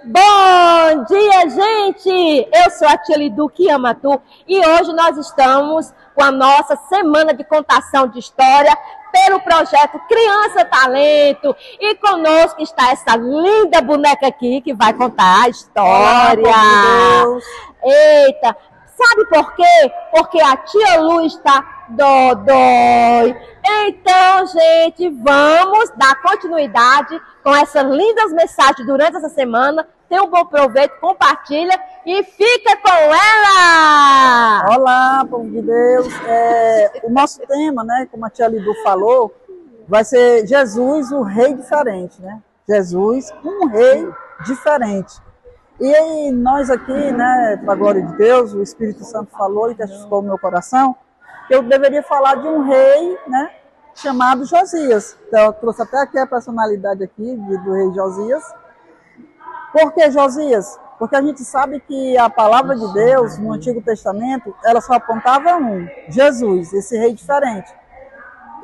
Bom dia, gente! Eu sou a tia Lidu que ama tu e hoje nós estamos com a nossa semana de contação de história pelo projeto Criança Talento e conosco está essa linda boneca aqui que vai contar a história. Olá, eita! Sabe por quê? Porque a tia Lu está dodói. Então, gente, vamos dar continuidade com essas lindas mensagens durante essa semana. Tenha um bom proveito, compartilha e fica com ela! Olá, povo de Deus. O nosso tema, né, como a tia Lidu falou, vai ser Jesus, o rei diferente, né? Jesus, um rei diferente. E aí, nós aqui, né, para a glória de Deus, o Espírito Santo falou e testificou no meu coração, que eu deveria falar de um rei, né, chamado Josias. Então, eu trouxe até aqui a personalidade aqui do rei Josias. Por que Josias? Porque a gente sabe que a palavra de Deus, no Antigo Testamento, ela só apontava um, Jesus, esse rei diferente.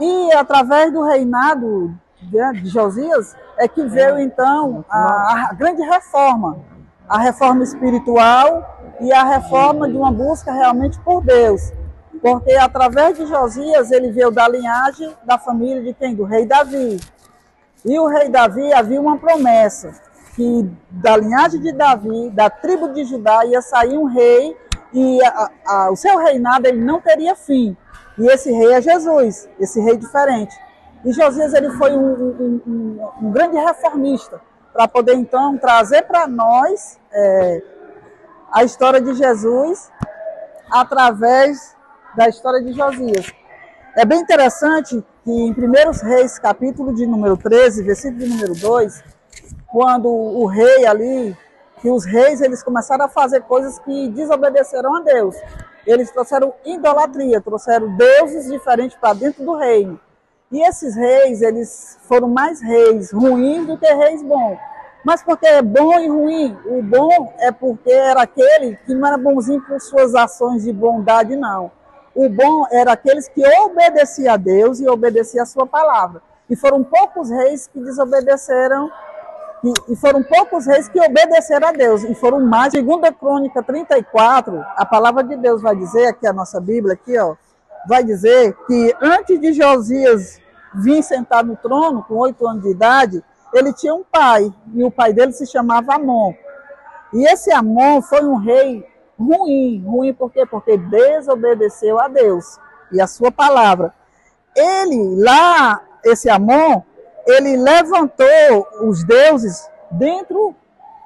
E através do reinado de Josias, é que veio então a grande reforma. A reforma espiritual e a reforma de uma busca realmente por Deus. Porque através de Josias, ele veio da linhagem da família de quem? Do rei Davi. E o rei Davi havia uma promessa, que da linhagem de Davi, da tribo de Judá, ia sair um rei e o seu reinado ele não teria fim. E esse rei é Jesus, esse rei diferente. E Josias ele foi um grande reformista, para poder então trazer para nós a história de Jesus através da história de Josias. É bem interessante que em 1 Reis, capítulo de número 13, versículo de número 2, quando o rei ali, que os reis eles começaram a fazer coisas que desobedeceram a Deus. Eles trouxeram idolatria, trouxeram deuses diferentes para dentro do reino. E esses reis, eles foram mais reis ruins do que reis bons. Mas porque é bom e ruim? O bom é porque era aquele que não era bonzinho por suas ações de bondade, não. O bom era aqueles que obedeciam a Deus e obedeciam a sua palavra. E foram poucos reis que desobedeceram, e foram poucos reis que obedeceram a Deus. E foram mais. Segunda Crônica 34, a palavra de Deus vai dizer, aqui a nossa Bíblia, aqui, ó, vai dizer que antes de Josias vir sentar no trono, com 8 anos de idade, ele tinha um pai, e o pai dele se chamava Amon. E esse Amon foi um rei ruim. Ruim por quê? Porque desobedeceu a Deus e a sua palavra. Esse Amon, ele levantou os deuses dentro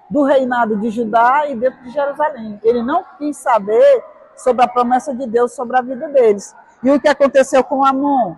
do reinado de Judá e dentro de Jerusalém. Ele não quis saber sobre a promessa de Deus sobre a vida deles. E o que aconteceu com Amon?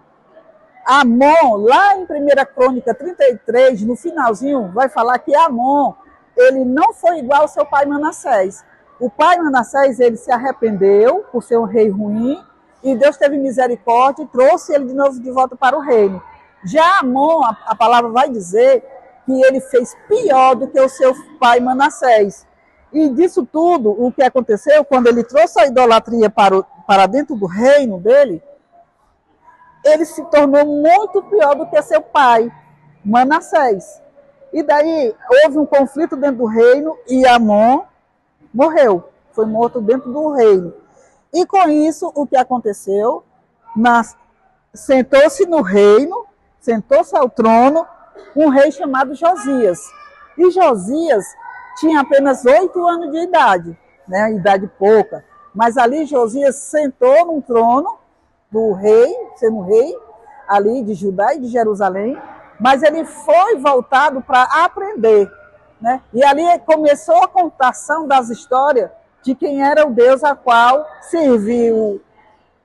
Amon, lá em 1 Crônica 33, no finalzinho, vai falar que Amon, ele não foi igual ao seu pai Manassés. O pai Manassés, ele se arrependeu por ser um rei ruim, e Deus teve misericórdia e trouxe ele de novo de volta para o reino. Já Amon, a palavra vai dizer que ele fez pior do que o seu pai Manassés. E disso tudo, o que aconteceu, quando ele trouxe a idolatria para dentro do reino dele, ele se tornou muito pior do que seu pai, Manassés. E daí houve um conflito dentro do reino e Amon morreu, foi morto dentro do reino. E com isso, o que aconteceu? Sentou-se no reino, sentou-se ao trono, um rei chamado Josias. E Josias tinha apenas 8 anos de idade, né, idade pouca. Mas ali Josias sentou no trono do rei, sendo rei ali de Judá e de Jerusalém, mas ele foi voltado para aprender, né? E ali começou a contação das histórias de quem era o Deus a qual serviu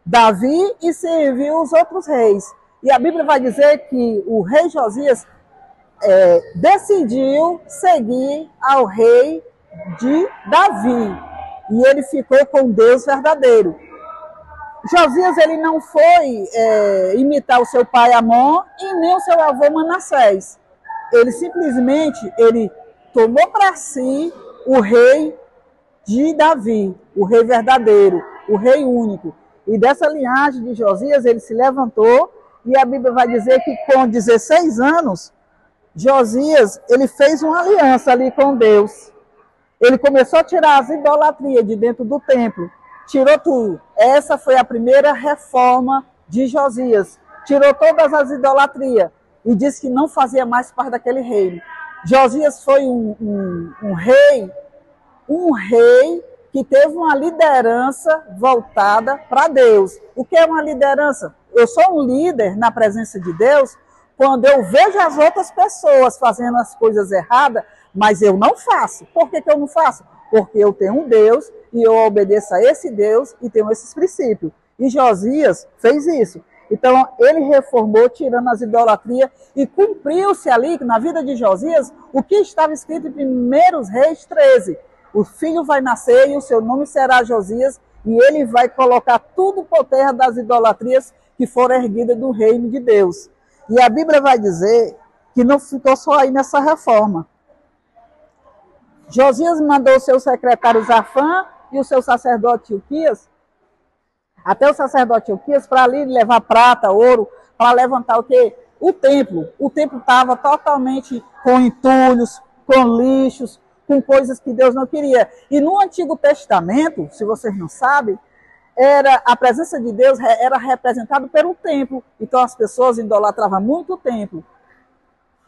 Davi e serviu os outros reis. E a Bíblia vai dizer que o rei Josias decidiu seguir ao rei de Davi, e ele ficou com Deus verdadeiro. Josias ele não foi imitar o seu pai Amon e nem o seu avô Manassés. Ele simplesmente tomou para si o rei de Davi, o rei verdadeiro, o rei único. E dessa linhagem de Josias ele se levantou, e a Bíblia vai dizer que com 16 anos, Josias ele fez uma aliança ali com Deus. Ele começou a tirar as idolatrias de dentro do templo. Tirou tudo. Essa foi a primeira reforma de Josias. Tirou todas as idolatrias e disse que não fazia mais parte daquele reino. Josias foi um rei que teve uma liderança voltada para Deus. O que é uma liderança? Eu sou um líder na presença de Deus quando eu vejo as outras pessoas fazendo as coisas erradas, mas eu não faço. Por que eu não faço? Porque eu tenho um Deus e eu obedeço a esse Deus e tenho esses princípios. E Josias fez isso. Então, ele reformou, tirando as idolatrias, e cumpriu-se ali, na vida de Josias, o que estava escrito em 1 Reis 13. O filho vai nascer e o seu nome será Josias, e ele vai colocar tudo por terra das idolatrias que foram erguidas do reino de Deus. E a Bíblia vai dizer que não ficou só aí nessa reforma. Josias mandou o seu secretário Zafã e o seu sacerdote Ilquias, até o sacerdote Ilquias, para ali levar prata, ouro, para levantar o quê? O templo. O templo estava totalmente com entulhos, com lixos, com coisas que Deus não queria. E no Antigo Testamento, se vocês não sabem, a presença de Deus era representada pelo templo. Então as pessoas idolatravam muito o templo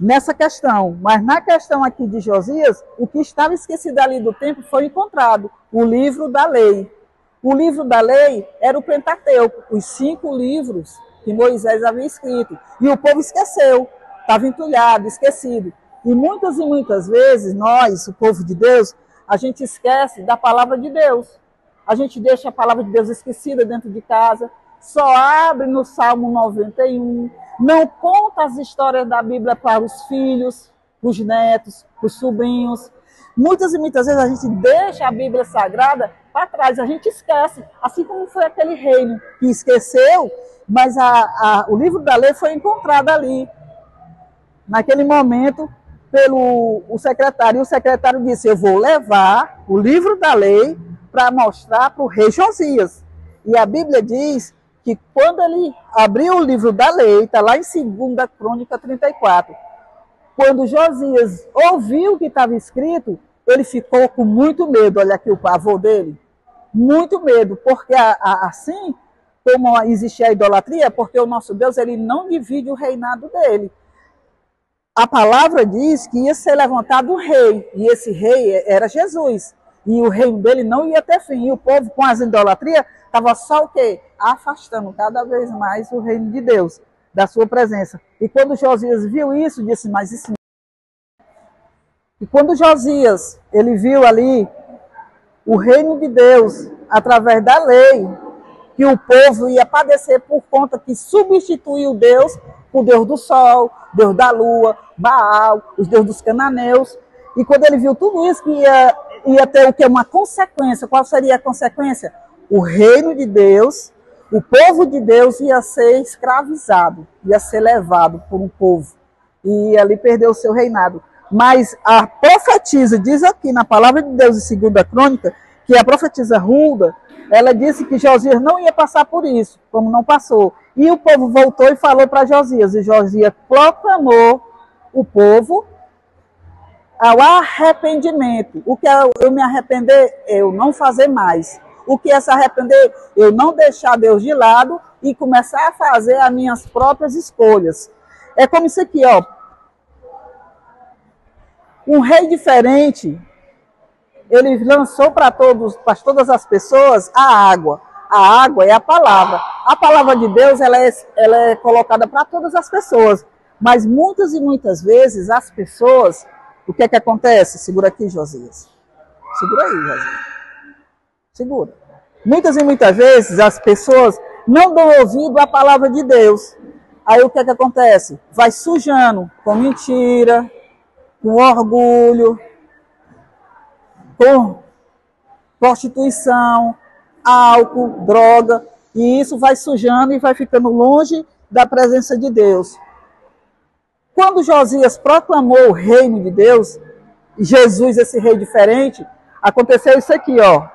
nessa questão. Mas na questão aqui de Josias, o que estava esquecido ali do templo foi encontrado, o livro da lei. O livro da lei era o Pentateuco, os 5 livros que Moisés havia escrito. E o povo esqueceu, estava entulhado, esquecido. E muitas vezes, nós, o povo de Deus, a gente esquece da palavra de Deus. A gente deixa a palavra de Deus esquecida dentro de casa, só abre no Salmo 91, não conta as histórias da Bíblia para os filhos, para os netos, para os sobrinhos. Muitas vezes a gente deixa a Bíblia Sagrada para trás, a gente esquece, assim como foi aquele reino que esqueceu, mas o livro da lei foi encontrado ali, naquele momento, pelo secretário. E o secretário disse, eu vou levar o livro da lei para mostrar para o rei Josias. E a Bíblia diz que quando ele abriu o livro da lei, está lá em 2 Crônica 34, quando Josias ouviu o que estava escrito, ele ficou com muito medo. Olha aqui o pavor dele. Muito medo, porque assim como existia a idolatria, porque o nosso Deus ele não divide o reinado dele. A palavra diz que ia ser levantado um rei, e esse rei era Jesus. E o reino dele não ia ter fim. E o povo, com as idolatrias, estava só o quê? Afastando cada vez mais o reino de Deus, da sua presença. E quando Josias viu isso, disse, mas isso... E quando Josias, ele viu ali o reino de Deus, através da lei, que o povo ia padecer por conta que substituiu Deus por Deus do sol, Deus da lua, Baal, os deuses dos cananeus. E quando ele viu tudo isso, que ia ter o que? Uma consequência. Qual seria a consequência? O reino de Deus, o povo de Deus ia ser escravizado, ia ser levado por um povo. E ali perdeu o seu reinado. Mas a profetisa diz aqui na palavra de Deus em 2 Crônica, que a profetisa Hulda, ela disse que Josias não ia passar por isso, como não passou. E o povo voltou e falou para Josias, e Josias proclamou o povo ao arrependimento. O que é eu me arrepender? Eu não fazer mais. O que é se arrepender? Eu não deixar Deus de lado e começar a fazer as minhas próprias escolhas. É como isso aqui, ó. Um rei diferente, ele lançou para todas as pessoas a água. A água é a palavra. A palavra de Deus ela é colocada para todas as pessoas. Mas muitas vezes as pessoas, o que é que acontece? Segura aqui, Josias. Segura aí, Josias. Segura. Muitas vezes as pessoas não dão ouvido à palavra de Deus. Aí o que é que acontece? Vai sujando com mentira, com orgulho, com prostituição, álcool, droga, e isso vai sujando e vai ficando longe da presença de Deus. Quando Josias proclamou o reino de Deus, Jesus, esse rei diferente, aconteceu isso aqui, ó.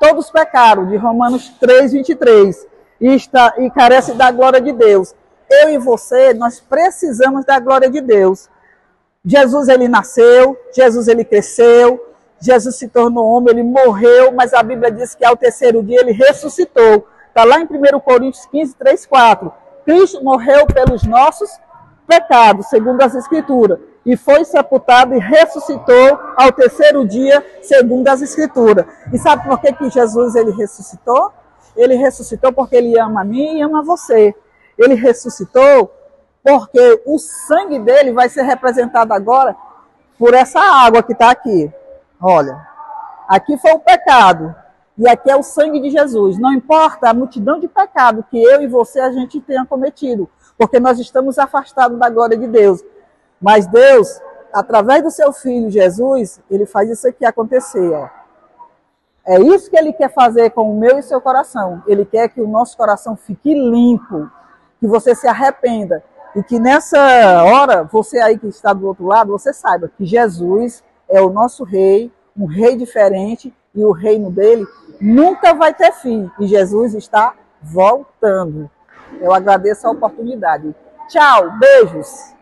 Todos pecaram, de Romanos 3, 23, e carece da glória de Deus. Eu e você, nós precisamos da glória de Deus. Jesus, ele nasceu, Jesus, ele cresceu, Jesus se tornou homem, ele morreu, mas a Bíblia diz que ao terceiro dia ele ressuscitou. Está lá em 1 Coríntios 15, 3, 4. Cristo morreu pelos nossos pecados, segundo as Escrituras, e foi sepultado e ressuscitou ao terceiro dia, segundo as Escrituras. E sabe por que Jesus ele ressuscitou? Ele ressuscitou porque ele ama a mim e ama você. Ele ressuscitou porque o sangue dele vai ser representado agora por essa água que está aqui. Olha, aqui foi o pecado e aqui é o sangue de Jesus. Não importa a multidão de pecado que eu e você a gente tenha cometido, porque nós estamos afastados da glória de Deus. Mas Deus, através do seu Filho Jesus, ele faz isso aqui acontecer. Ó. É isso que ele quer fazer com o meu e seu coração. Ele quer que o nosso coração fique limpo, que você se arrependa. E que nessa hora, você aí que está do outro lado, você saiba que Jesus é o nosso rei, um rei diferente, e o reino dele nunca vai ter fim. E Jesus está voltando. Eu agradeço a oportunidade. Tchau, beijos!